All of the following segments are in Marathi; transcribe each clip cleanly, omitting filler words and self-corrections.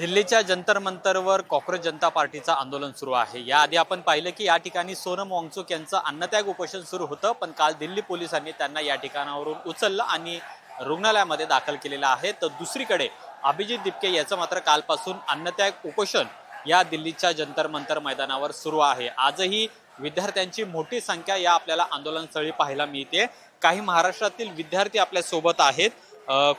दिल्लीच्या जंतर मंतरवर कॉक्रोच जनता पार्टीचं आंदोलन सुरू आहे। याआधी आपण पाहिलं की या ठिकाणी सोनम वांगचुक यांचं अन्नत्याग उपोषण सुरू होतं, पण काल दिल्ली पोलिसांनी त्यांना या ठिकाणावरून उचललं आणि रुग्णालयामध्ये दाखल केलेलं आहे। तर दुसरीकडे अभिजित दिपके याचं मात्र कालपासून अन्नत्याग उपोषण या दिल्लीच्या जंतर मंतर मैदानावर सुरू आहे। आजही विद्यार्थ्यांची मोठी संख्या या आपल्याला आंदोलनस्थळी पाहायला मिळते। काही महाराष्ट्रातील विद्यार्थी आपल्या सोबत आहेत।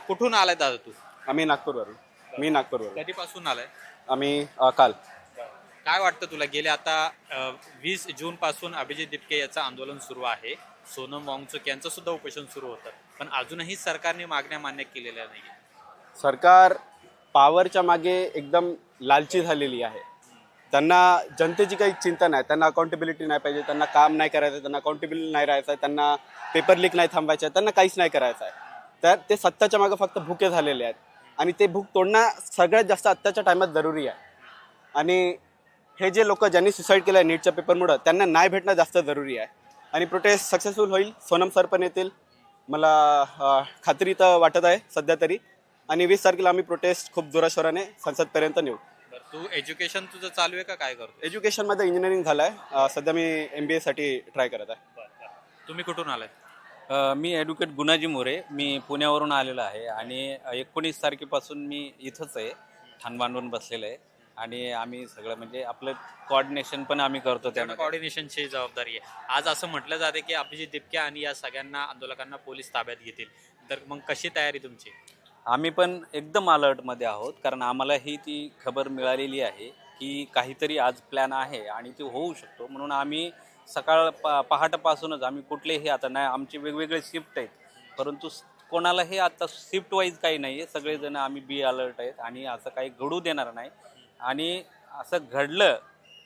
कुठून आलाय दादा तू? आम्ही नागपूरवरून. मी नागपूरवरून. कधीपासून आलाय? आम्ही काल. काय वाटतं तुला? गेले आता 20 जून पासून अभिजित दिपके याचं आंदोलन सुरू आहे, सोनम वांगचुक यांचं सुद्धा उपोषण सुरू होतं, पण अजूनही सरकारने मागण्या मान्य केलेल्या नाही। सरकार पॉवरच्या मागे एकदम लालची झालेली आहे. त्यांना जनतेची काही चिंता नाही, त्यांना अकाउंटेबिलिटी नाही पाहिजे, त्यांना काम नाही करायचं, त्यांना अकाउंटेबिलिटी नाही राहायचं आहे, त्यांना पेपर लीक नाही थांबायचं आहे, त्यांना काहीच नाही करायचं आहे. तर ते सत्ताच्या मागे फक्त भुके झालेले आहेत आणि ते भूक तोडणं सगळ्यात जास्त आत्ताच्या टायमात जरुरी आहे. आणि हे जे लोक ज्यांनी सुसाईड केलं आहे नीटच्या पेपरमुळं, त्यांना न्याय भेटणं जास्त जरुरी आहे. आणि प्रोटेस्ट सक्सेसफुल होईल. सोनम सर पण येतील, मला खात्री तर वाटत आहे सध्या तरी. आणि 20 तारखेला आम्ही प्रोटेस्ट खूप जोराशोराने संसदपर्यंत नेऊ. तू एज्युकेशन तुझं चालू आहे का, काय करतो? एज्युकेशनमध्ये इंजिनिअरिंग झालं आहे. सध्या मी MBA साठी ट्राय करत आहे. तुम्ही कुठून आलाय? मी ॲडव्होकेट गुणाजी मोरे. मी पुण्यावरून आलेलो आहे आणि 19 तारखेपासून मी इथंच आहे, ठाण बांधून बसलेलं आहे. आणि आम्ही सगळं म्हणजे आपलं कोऑर्डिनेशन पण आम्ही करतो. त्यामुळे कोऑर्डिनेशनची जबाबदारी आहे. आज असं म्हटलं जाते की अभिजित दिपके आणि या सगळ्यांना आंदोलकांना पोलीस ताब्यात घेतील, तर मग कशी तयारी तुमची? आम्ही पण एकदम अलर्टमध्ये आहोत, कारण आम्हाला ही ती खबर मिळालेली आहे की काहीतरी आज प्लॅन आहे आणि ते होऊ शकतो. म्हणून आम्ही पहाटेपासूनच आम्ही कुठलेही, आता नाही आमचे वेगवेगळे शिफ्ट आहेत, परंतु कोणालाही आता शिफ्ट वाईज काही नाही आहे, सगळेजण आम्ही बी अलर्ट आहेत आणि असं काही घडू देणार नाही. आणि असं घडलं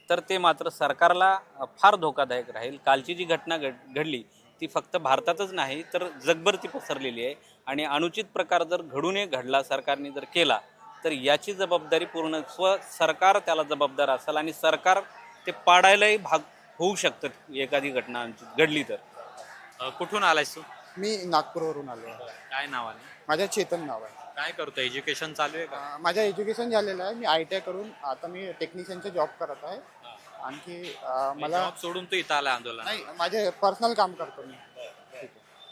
तर ते मात्र सरकारला फार धोकादायक राहील. कालची जी घटना घडली ती फक्त भारतातच नाही तर जगभर ती पसरलेली आहे. आणि अनुचित प्रकार जर घडून घडला, सरकारने जर केला, तर याची जबाबदारी पूर्ण सरकार त्याला जबाबदार असेल आणि सरकार ते पाडायलाही भाग होऊ शकतं एखादी घटना घडली तर. कुठून आलायस तू? मी नागपूरवरून आलो आहे. काय नाव आहे? माझं चेतन नाव आहे. काय करतो? एज्युकेशन चालू आहे का? माझं एज्युकेशन झालेलं आहे. मी ITI करून आता मी टेक्निशियनचा जॉब करत आहे. आणखी मला जॉब सोडून तू इथं आला आंदोलन? नाही, माझे पर्सनल काम करतो मी.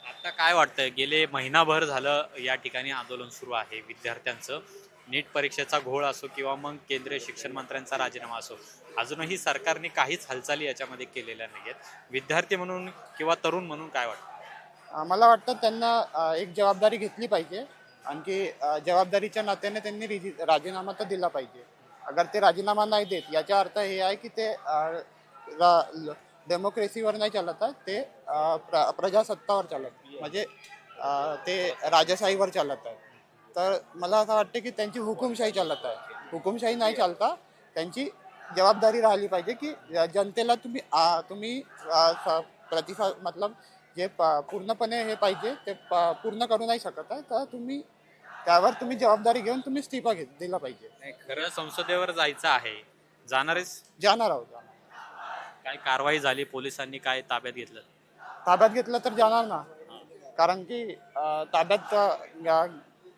आता काय वाटतंय? गेले महिनाभर झालं या ठिकाणी आंदोलन सुरू आहे विद्यार्थ्यांचं. नीट परीक्षेचा घोळ असो किंवा मग केंद्रीय शिक्षण मंत्र्यांचा राजीनामा असो, अजूनही सरकारने काहीच हालचाली याच्यामध्ये केलेल्या नाहीयेत. विद्यार्थी म्हणून किंवा तरुण म्हणून काय वाटतं? मला वाटतं त्यांना एक जबाबदारी घेतली पाहिजे. आणखी जबाबदारीच्या नात्याने त्यांनी राजीनामा तर दिला पाहिजे. अगर ते राजीनामा नाही देत, याचा अर्थ हे आहे की ते डेमोक्रेसीवर नाही चालत आहे, ते प्रजासत्तावर चालत, म्हणजे ते राजशाहीवर चालत आहे. तर मला असं वाटतं की त्यांची हुकुमशाही चालत आहे. हुकुमशाही नाही चालता, त्यांची जबाबदारी राहिली पाहिजे की जनतेला तुम्ही प्रतिसाद, मतलब जे पूर्णपणे हे पाहिजे ते पूर्ण करू नाही शकत आहे, तर त्यावर तुम्ही जबाबदारी घेऊन तुम्ही इस्तीफा दिला पाहिजे. खरं संसदेवर जायचं आहे, जाणारच? जाणार आहोत. काय कारवाई झाली? पोलिसांनी काय ताब्यात घेतलं? ताब्यात घेतलं तर जाणार ना, कारण की ताब्यात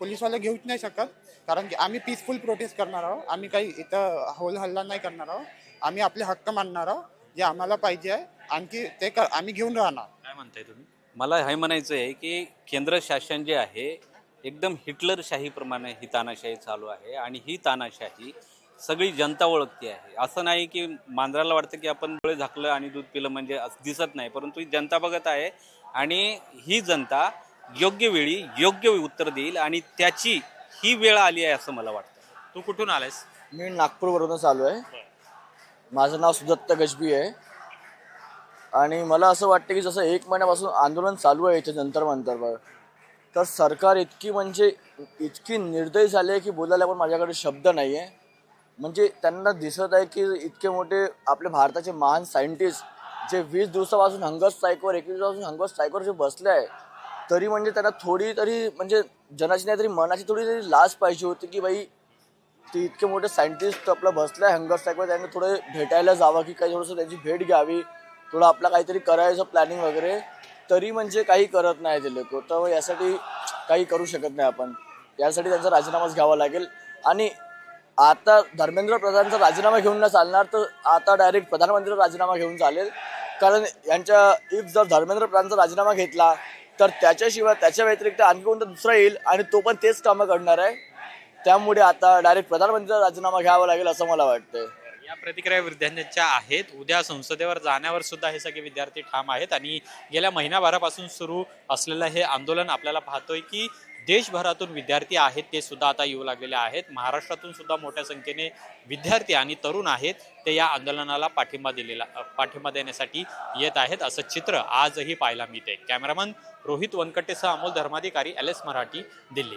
पोलीसवाले घेऊच नाही शकत. कारण की आम्ही पीसफुल प्रोटेस्ट करणार आहोत. आम्ही काही इथं होल हल्ला नाही करणार आहोत. आम्ही आपले हक्क मानणार आहोत, जे आम्हाला पाहिजे आहे, आणखी ते आम्ही घेऊन राहणार. काय म्हणताय तुम्ही? मला हे म्हणायचं आहे की केंद्र शासन जे आहे एकदम हिटलरशाहीप्रमाणे ही तानाशाही चालू आहे. आणि ही तानाशाही सगळी जनता ओळखते आहे. असं नाही की मांजराला वाटतं की आपण डोळे झाकलं आणि दूध पिलं म्हणजे असं दिसत नाही, परंतु ही जनता बघत आहे आणि ही जनता योग्य वेळी योग्य उत्तर देईल आणि त्याची ही वेळ आली आहे असं मला वाटतं. तू कुठून आलायस? मी नागपूरवरूनच आलो आहे. माझं नाव सुदत्त गजबी आहे. आणि मला असं वाटतं की जसं 1 महिन्यापासून आंदोलन चालू आहे इथे जंतर मंतरवर, तर सरकार इतकी निर्दयी झाली आहे की बोलायला पण माझ्याकडे शब्द नाही आहे. म्हणजे त्यांना दिसत आहे की इतके मोठे आपले भारताचे महान सायंटिस्ट जे 20 दिवसापासून हंगर स्ट्राईकवर 21 दिवसापासून हंगर स्ट्राईकवर जे बसले आहे, तरी म्हणजे त्यांना थोडी तरी म्हणजे जनाची नाही तरी मनाची थोडी तरी लाज पाहिजे होती की बाई ते इतके मोठे सायंटिस्ट आपलं बसले आहे हंगर स्ट्राईकवर, त्यांनी थोडं भेटायला जावं की काही थोडंसं त्यांची भेट घ्यावी, थोडं आपलं काहीतरी करायचं प्लॅनिंग वगैरे. तरी म्हणजे काही करत नाही ते लोक. तर यासाठी काही करू शकत नाही आपण. यासाठी त्यांचा राजीनामाच घ्यावा लागेल. आणि आता धर्मेंद्र प्रधानचा राजीनामा घेऊन न चालणार, तर आता डायरेक्ट प्रधानमंत्रीचा राजीनामा घेऊन चालेल. कारण इफ जर धर्मेंद्र प्रधानचा राजीनामा घेतला तर त्याच्याशिवाय त्याच्या व्यतिरिक्त आणखी कोणता दुसरा येईल आणि तो पण तेच कामं करणार आहे. त्यामुळे आता डायरेक्ट प्रधानमंत्रीचा राजीनामा घ्यावा लागेल असं मला वाटतंय. या प्रतिक्रिया विद्यार्थ्यांच्या आहेत. उद्या संसदेवर जाण्यावर सुद्धा हे सगळे विद्यार्थी ठाम आहेत आणि गेल्या महिनाभरापासून सुरू असलेलं हे आंदोलन आपल्याला पाहतोय की देशभरातून विद्यार्थी आहेत ते सुद्धा आता येऊ लागलेले आहेत. महाराष्ट्रातून सुद्धा मोठ्या संख्येने विद्यार्थी आणि तरुण आहेत ते या आंदोलनाला पाठिंबा देण्यासाठी येत आहेत असं चित्र आजही पाहायला मिळते. कॅमेरामन रोहित वनकटेसह अमोल धर्माधिकारी, LS मराठी, दिल्ली.